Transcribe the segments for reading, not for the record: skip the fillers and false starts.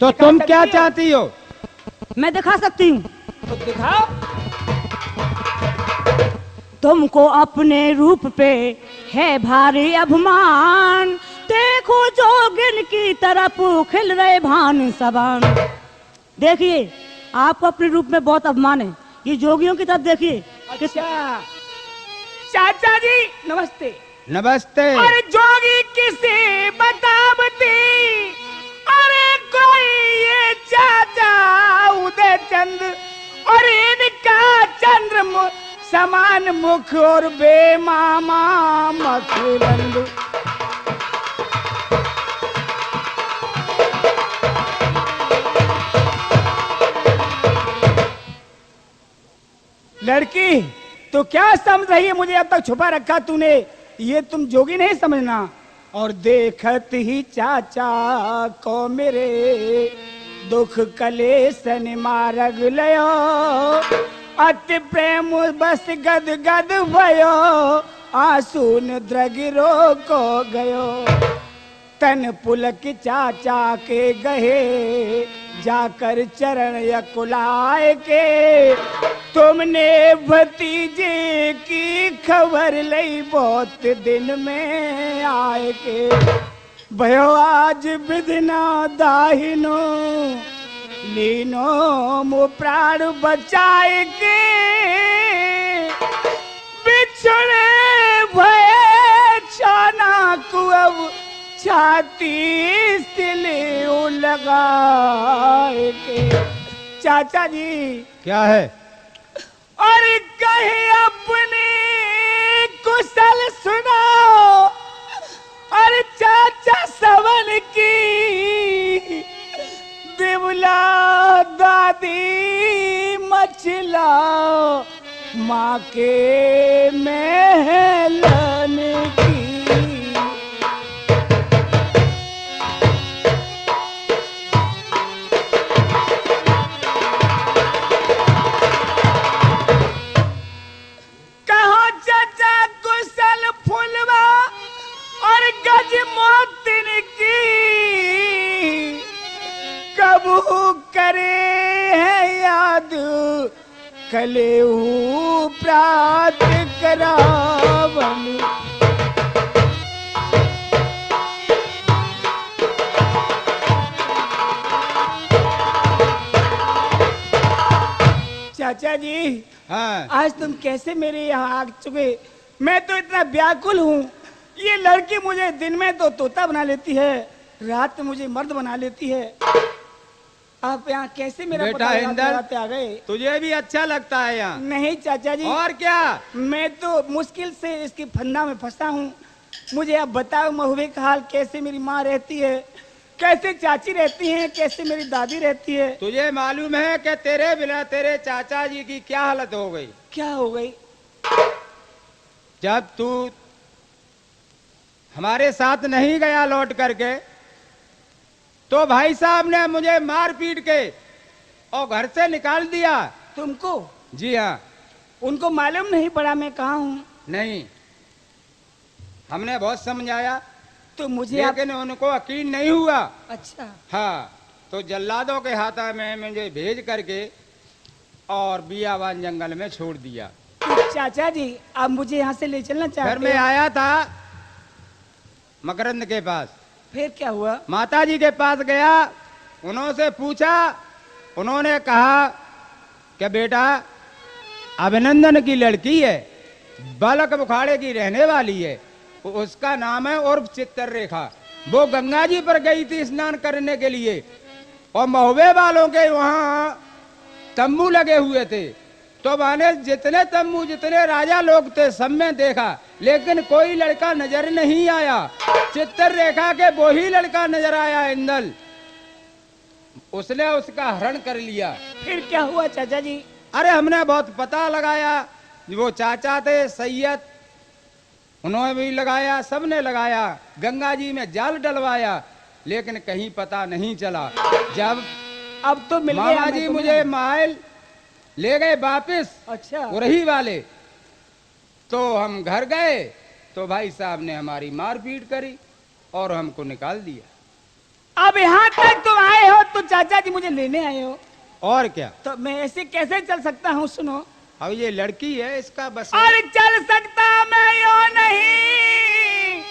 तो तुम क्या चाहती हो? मैं दिखा सकती हूँ। तो दिखाओ। तुमको अपने रूप पे है भारी अभिमान, देखो जोगिन की तरफ खिल रहे भान सबान। देखिए आपको अपने रूप में बहुत अभिमान है, ये जोगियों की तरफ देखिए। अच्छा चाचा जी नमस्ते। नमस्ते। अरे जोगी किसे बतावती, अरे कोई ये चाचा उदय चंद, और इनका चंद्र समान मुख और बेमामा मखरंद। लड़की तो क्या समझ रही है मुझे? अब तक छुपा रखा तूने, ये तुम जोगी नहीं समझना। और देखत ही चाचा को मेरे दुख कलेसन मारग लयो, अति प्रेम बस गद गद भयो, आंसू न द्रगिरो को गयो। तन पुलक चाचा के गहे जाकर चरण यकुलाए के, तुमने भतीजे की खबर लई बहुत दिन में आए के। भयो आज विधना दाहिनो लीनो मो प्राण बचाए के, बिछड़े भय छाना कुअब छाती सिले लगाए के। चाचा जी क्या है? और कहे अपने कुशल सुनाओ, और चाचा सवन की दिवला दादी मछला माँ के महलन की। गज मोतिन की कबू करे है याद, कलेऊ प्रात करावन। चाचा जी हाँ। आज तुम कैसे मेरे यहाँ आ चुके? मैं तो इतना व्याकुल हूँ। ये लड़की मुझे दिन में तो तोता बना लेती है, रात में मुझे मर्द बना लेती है। आप यहाँ कैसे मेरा बेटा लगाते आ गए? तुझे भी अच्छा लगता है यहाँ? नहीं चाचा जी। और क्या? मैं तो मुश्किल से इसकी फंदा में फंसा हूँ। मुझे आप बताओ महुए का हाल, कैसे मेरी माँ रहती है, कैसे चाची रहती हैं, कैसे मेरी दादी रहती है? तुझे मालूम है कि तेरे बिना तेरे चाचा जी की क्या हालत हो गई? क्या हो गई? जब तू हमारे साथ नहीं गया लौट करके, तो भाई साहब ने मुझे मार पीट के और घर से निकाल दिया। तुमको? जी हाँ। उनको मालूम नहीं पड़ा मैं कहाँ हूँ? नहीं, हमने बहुत समझाया तो मुझे लेकिन उनको यकीन नहीं हुआ। अच्छा। हाँ, तो जल्लादों के हाथा में मुझे भेज करके और बियाबान जंगल में छोड़ दिया। चाचा जी आप मुझे यहाँ से ले चलना चाहते हैं? घर में आया था मकरंद के पास। फिर क्या हुआ? माता जी के पास गया, उन्होंने पूछा, उन्होंने कहा कि बेटा अभिनंदन की लड़की है, बालक बुखाड़े की रहने वाली है, उसका नाम है उर्फ चित्ररेखा। वो गंगा जी पर गई थी स्नान करने के लिए, और महुए वालों के वहां तंबू लगे हुए थे। तो मैंने जितने तंबू जितने राजा लोग थे सब में देखा, लेकिन कोई लड़का नजर नहीं आया। चित्ररेखा के वो ही लड़का नजर आया इंदल, उसने उसका हरण कर लिया। फिर क्या हुआ चाचा जी? अरे हमने बहुत पता लगाया, वो चाचा थे सैयद, उन्होंने भी लगाया, सबने लगाया, गंगा जी में जाल डलवाया, लेकिन कहीं पता नहीं चला। जब अब तो मिल गया मामा जी मुझे माइल ले गए वापिस, अच्छा उरही वाले, तो हम घर गए तो भाई साहब ने हमारी मारपीट करी और हमको निकाल दिया। अब यहाँ तक तुम आए हो तो चाचा जी मुझे लेने आए हो, और क्या। तो मैं ऐसे कैसे चल सकता हूँ? सुनो, अब ये लड़की है, इसका बस और चल सकता मैं यो नहीं,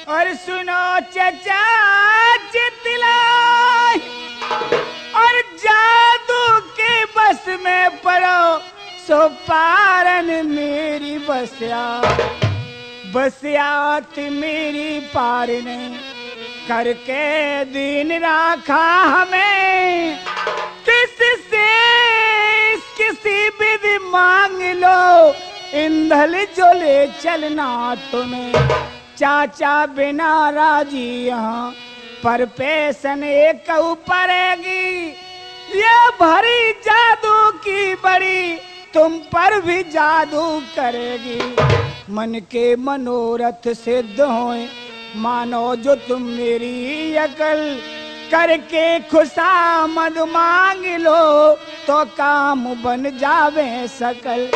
और सुनो चचा चितलाई, और जादू के बस में पड़ो सो पारन मेरी बसिया, बसियात मेरी पार ने करके दिन राखा हमें, किससे किसी विधि मांग लो, इंधल जो ले चलना तुम्हें, चाचा बिना राजी यहाँ पर पेशन एक पड़ेगी, ये भरी जादू की बड़ी तुम पर भी जादू करेगी, मन के मनोरथ सिद्ध होए मानो जो तुम मेरी अकल, करके खुशामद मांग लो तो काम बन जावे सकल,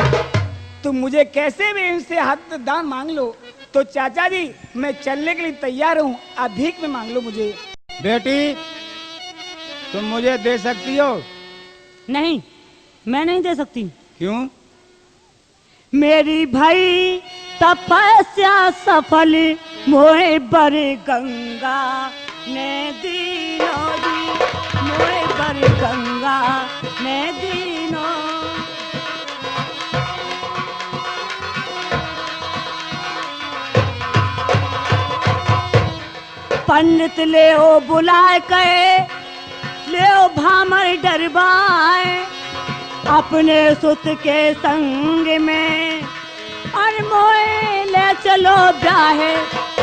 तुम मुझे कैसे भी इनसे हाथ दान मांग लो तो चाचा जी मैं चलने के लिए तैयार हूँ, आप भीख में मांग लो मुझे। बेटी तुम मुझे दे सकती हो? नहीं, मैं नहीं दे सकती। क्यों? मेरी भाई तपस्या सफल मोहे बर गंगा ने दीनो दी, मोहे बर गंगा ने दीनो। पंडित ले ओ बुलाए कहे, ले ओ भामर डरवाए, अपने सुत के संग में, और मोए ले चलो ब्याहे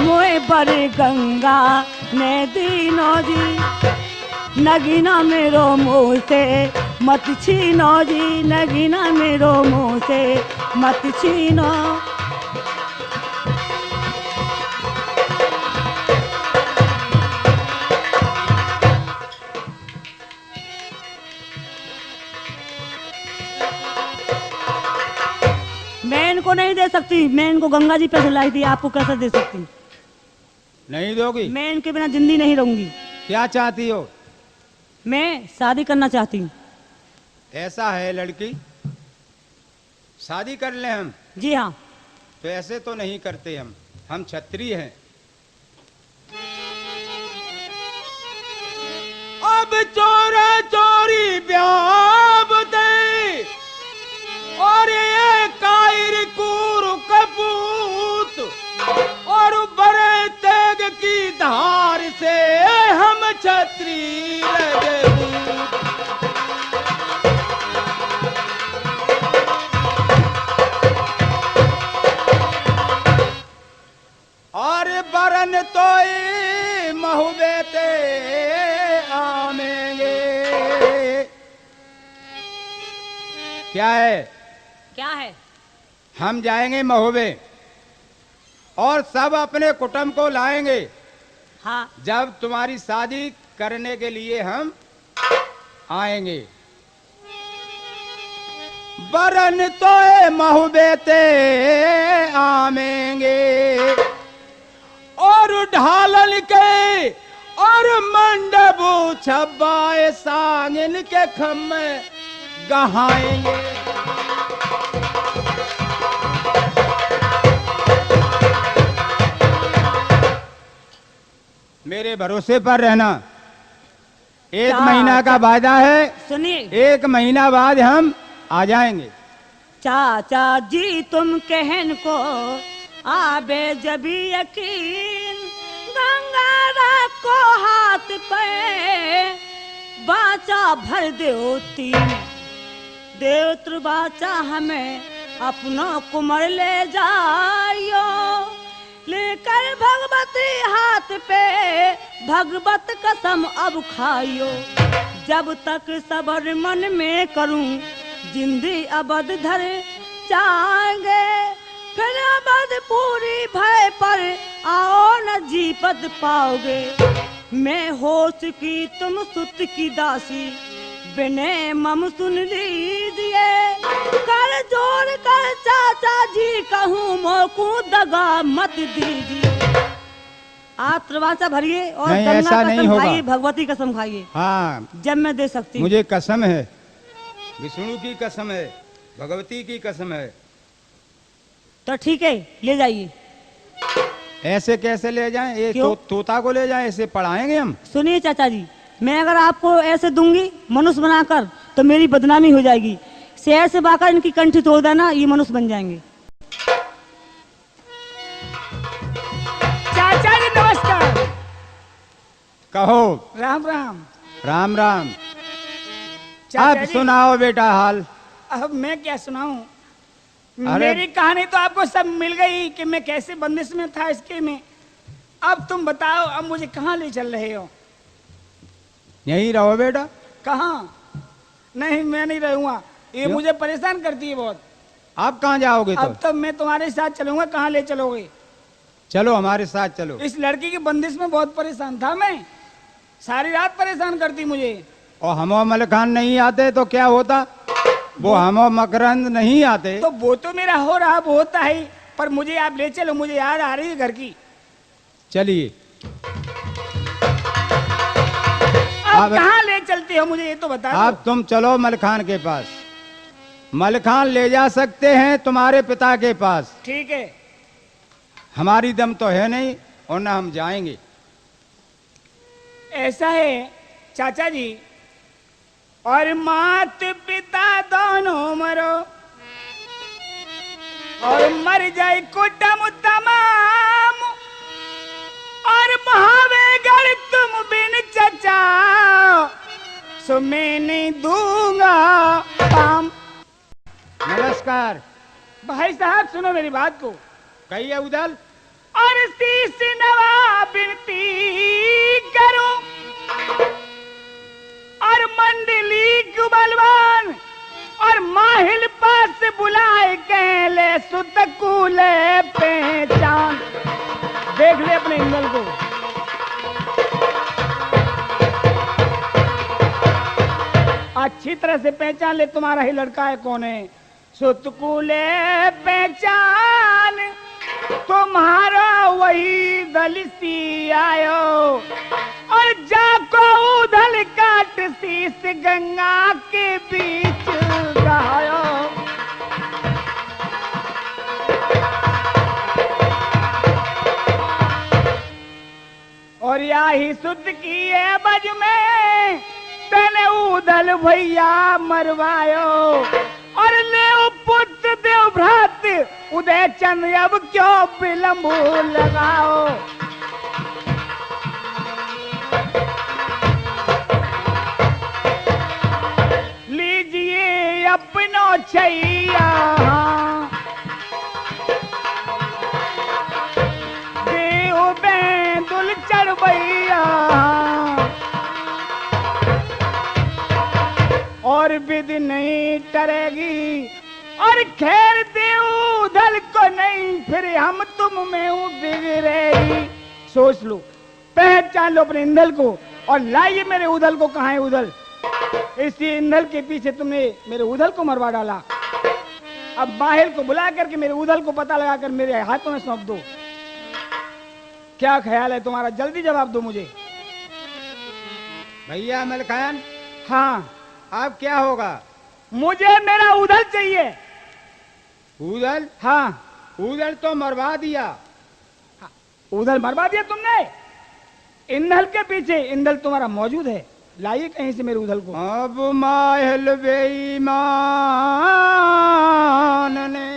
मोए बर गंगा ने दीनो जी, नगीना मेरो मुँह से मत छीनो जी, नगीना मेरो मुँह से मत छीनो। मैं इनको नहीं दे सकती, मैं इनको गंगा जी पैसे लाई थी, आपको कैसे दे सकती? नहीं दोगी? मैं इनके बिना जिंदगी नहीं रहूंगी। क्या चाहती हो? मैं शादी करना चाहती हूँ। ऐसा है लड़की, शादी कर ले हम? जी हाँ। तो ऐसे तो नहीं करते हम क्षत्रिय हैं। अब चोरा चोरी ब्याह दे, और ये कायर कूर कपूत, और बड़े तेग की धार से हम छत्री रजपूत। और बरन तो महुबे ते आमेंगे। क्या है? क्या है? हम जाएंगे महोबे और सब अपने कुटुंब को लाएंगे। हाँ। जब तुम्हारी शादी करने के लिए हम आएंगे। बरन तो महुबे ते आमेंगे, और ढालन के और मंडबू छब्बाए सांगन के खम्मे गहाएंगे। मेरे भरोसे पर रहना। एक महीना का वादा है। सुनिए, एक महीना बाद हम आ जाएंगे। चाचा जी तुम कहन को आबे जबी यकीन, गंगा को हाथ पे बाचा भर दो तीन, देवत्र बाचा हमें अपनों कुमर ले जाइयो, लेकर भगवती हाथ पे भगवत कसम अब खाइयो, जब तक सबर मन में करूं जिंदगी अबद धर जाएंगे, फिर अबद पूरी भय पर आओ न जीपत पाओगे। मैं होश की तुम सुत की दासी, बिने मम सुन लीजिए, कर जोड़ कर चाचा जी कहूँ मोकू दगा मत दीजिए। आप त्रिवाचा भरिए और नहीं, गंगा ऐसा नहीं कसम होगा। खाइए, भगवती कसम खाइए, हाँ, जब मैं दे सकती हूँ। मुझे कसम है, विष्णु की कसम है, भगवती की कसम है। तो ठीक है, ले जाइए। ऐसे कैसे ले जाएं? ये क्यों? तोता को ले जाएं? ऐसे पढ़ाएंगे हम? सुनिए चाचा जी, मैं अगर आपको ऐसे दूंगी मनुष्य बनाकर तो मेरी बदनामी हो जाएगी। शहर से बाकर इनकी कंठी तोड़ देना, ये मनुष्य बन जाएंगे। चाचा जी नमस्कार। कहो। राम राम। राम राम। चाचा अब जी, सुनाओ बेटा हाल। अब मैं क्या सुनाऊं? अरे- मेरी कहानी तो आपको सब मिल गई कि मैं कैसे बंदिश में था इसके में। अब तुम बताओ, अब मुझे कहाँ ले चल रहे हो? यहीं रहो बेटा। कहाँ? नहीं, मैं नहीं रहूंगा, ये क्यों? मुझे परेशान करती है बहुत। आप कहाँ जाओगे? अब तो तब मैं तुम्हारे साथ चलूंगा। कहाँ ले चलोगे? चलो हमारे साथ चलो। इस लड़की की बंदिश में बहुत परेशान था मैं, सारी रात परेशान करती मुझे। और हम और मलखान नहीं आते तो क्या होता? वो हम और मकरंद नहीं आते तो वो तो मेरा हो रहा, वो होता है, पर मुझे आप ले चलो, मुझे याद आ रही है घर की। चलिए। अब कहाँ ले चलते हो मुझे ये तो बता दो। अब तुम चलो मलखान के पास। मलखान ले जा सकते हैं तुम्हारे पिता के पास। ठीक है। हमारी दम तो है नहीं और ना हम जाएंगे। ऐसा है चाचा जी, और मात पिता दोनों मरो और मर जाए कुटुंब तमाम, और महावेगढ़ तुम बिन चचा, सो मैं नहीं दूंगा काम। नमस्कार। भाई साहब सुनो मेरी बात को। कहिए उदल। और शीश नवा बिनती करो, और मंडली को बलवान और माहिल पास बुलाए कहले सुतकुल पहचान। देख ले अपने इंगल को। अच्छी तरह से पहचान ले, तुम्हारा ही लड़का है कौन है। सुतकुल पहचान तुम्हारा वही दलिसी आयो, और जाको उधल काट शीस गंगा के बीच गायो। और यही सुध की है बज में तने उधल भैया मरवायो, और ले पुत्र देव भ्रात उदय चंद्र अब क्यों विलंब लगाओ। लीजिए अपनो छैया देव बेंदुल चढ़बैया, और विधि नहीं टरेगी, और खैर देव दल को नहीं, फिर हम तुम में बिगड़ेगी। सोच लो, पहचान लो अपने इंदल को, और लाइए मेरे उदल को। कहाँ है उदल? इसी इंदल के पीछे तुमने मेरे उदल को मरवा डाला। अब बाहिर को बुला करके मेरे उदल को पता लगा कर मेरे हाथों में सौंप दो। क्या ख्याल है तुम्हारा? जल्दी जवाब दो मुझे। भैया मलखान, हाँ, अब क्या होगा? मुझे मेरा उदल चाहिए। उदल? हाँ, उदल तो मरवा दिया। उदल मरवा दिया तुमने? इंदल के पीछे इंदल तुम्हारा मौजूद है, लाइए कहीं से मेरे उदल को। अब माहल बेईमान ने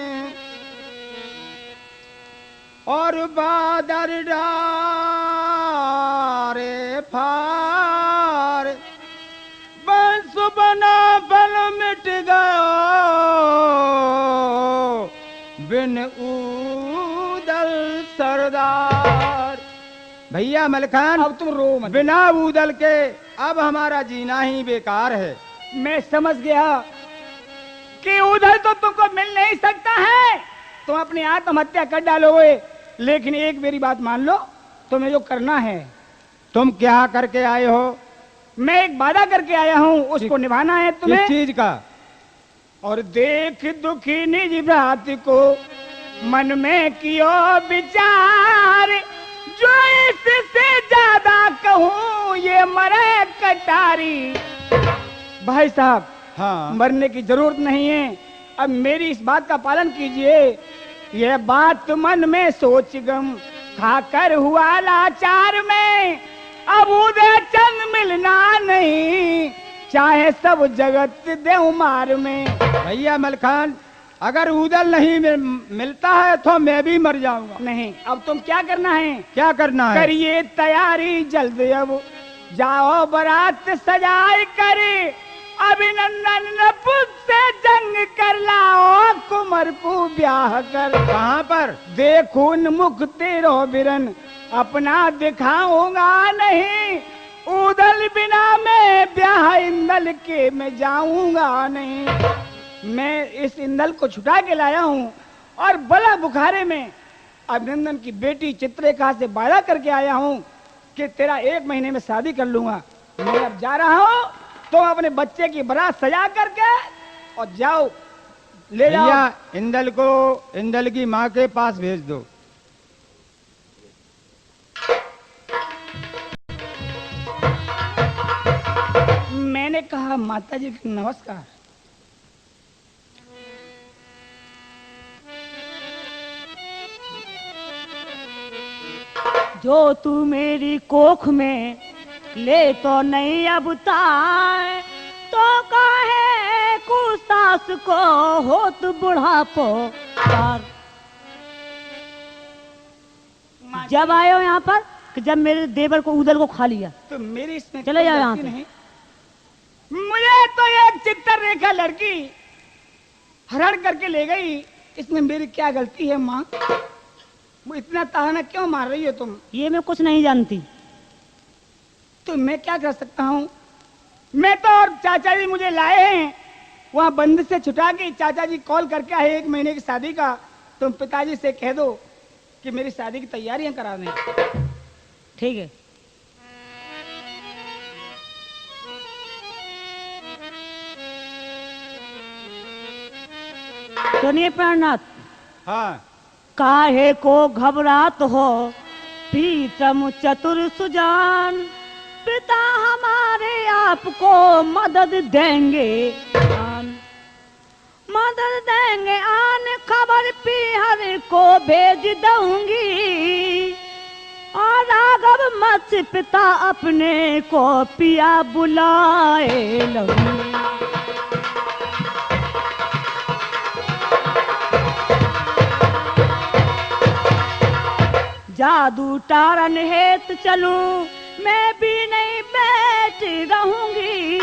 और बादर डारे फार, बंस बना बल मिट गयो बिन उदल सरदार। भैया मलखान, अब तुम रो मत। बिना उदल के अब हमारा जीना ही बेकार है। मैं समझ गया कि उदल तो तुमको मिल नहीं सकता है, तुम अपनी आत्महत्या कर डालोगे। लेकिन एक मेरी बात मान लो, तुम्हें जो करना है। तुम क्या करके आए हो? मैं एक वादा करके आया हूँ, उसको निभाना है किस तुम्हें। चीज का? और देख दुखी निज भ्रात को मन में कियो विचार, जो इससे ज्यादा कहूँ ये मरे कटारी। भाई साहब, हाँ मरने की जरूरत नहीं है, अब मेरी इस बात का पालन कीजिए। यह बात मन में सोच गम खाकर हुआ लाचार में, अब उदय चंद मिलना नहीं, चाहे सब जगत दे मार में। भैया मलखान, अगर उदल नहीं मिलता है तो मैं भी मर जाऊंगा। नहीं, अब तुम क्या करना है? क्या करना है? करिए तैयारी जल्द, अब जाओ बारात सजाए करे, अभिनंदन नपुंसक से जंग कर लाओ, कुंवर को ब्याह कर। कहाँ पर? देखो मुख तेरो बिरन, अपना दिखाऊंगा नहीं, उदल बिना मैं ब्याह इंदल के मैं जाऊंगा नहीं। मैं इस इंदल को छुटा के लाया हूँ और बला बुखारे में अभिनंदन की बेटी चित्रेखा से वादा करके आया हूँ कि तेरा 1 महीने में शादी कर लूंगा। मैं अब जा रहा हूँ, तो अपने बच्चे की बारात सजा करके और जाओ, ले जाओ। भैया इंदल को इंदल की माँ के पास भेज दो। मैंने कहा माता जी की नमस्कार। जो तू मेरी कोख में ले तो नहीं अब ताए, तो काहे को सास को हो तू बुढ़ापो पार। जब आयो यहाँ पर कि जब मेरे देवर को उदल को खा लिया, तो मेरी इसमें चले जाओ यहाँ गलती से। नहीं। मुझे तो एक चित्ररेखा लड़की हरण करके ले गई, इसमें मेरी क्या गलती है माँ? वो इतना ताना क्यों मार रही हो तुम? ये मैं कुछ नहीं जानती। तो मैं क्या कर सकता हूँ? मैं तो और चाचा जी मुझे लाए हैं वहाँ बंद से छुटा के। चाचा जी कॉल करके आए 1 महीने की शादी का, तुम पिताजी से कह दो कि मेरी शादी की तैयारियां करा दें। ठीक है। सुनिए प्राणनाथ, हाँ काहे को घबरात हो प्रीतम चतुर सुजान, पिता हमारे आपको मदद देंगे आन, मदद देंगे आन, खबर पीहर को भेज दूंगी, और राघव मत्स्य पिता अपने को पिया बुलाए लूंगी। जादू टारन हेत चलूं मैं भी नहीं बैठी रहूंगी,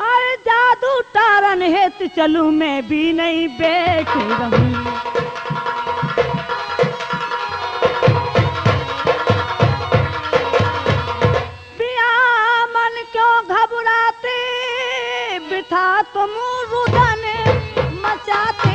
अरे जादू टारन हेत चलूं मैं भी नहीं बैठी रहूंगी। पिया मन क्यों घबराते, बिठा तुम रुदन मचाते,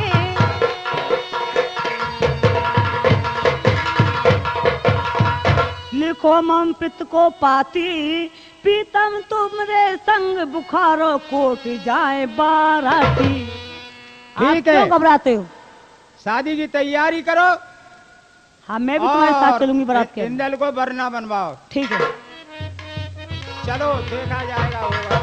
लिखो मम पित को पाती, पीतम तुमरे संग बुखारो कोट जाए बाराती। आप ठीक है। क्यों घबराते हो? शादी की तैयारी करो। हाँ, मैं भी तुम्हारे साथ चलूंगी बारात के। इंदल को वरना बनवाओ। ठीक है। चलो देखा जाएगा होगा।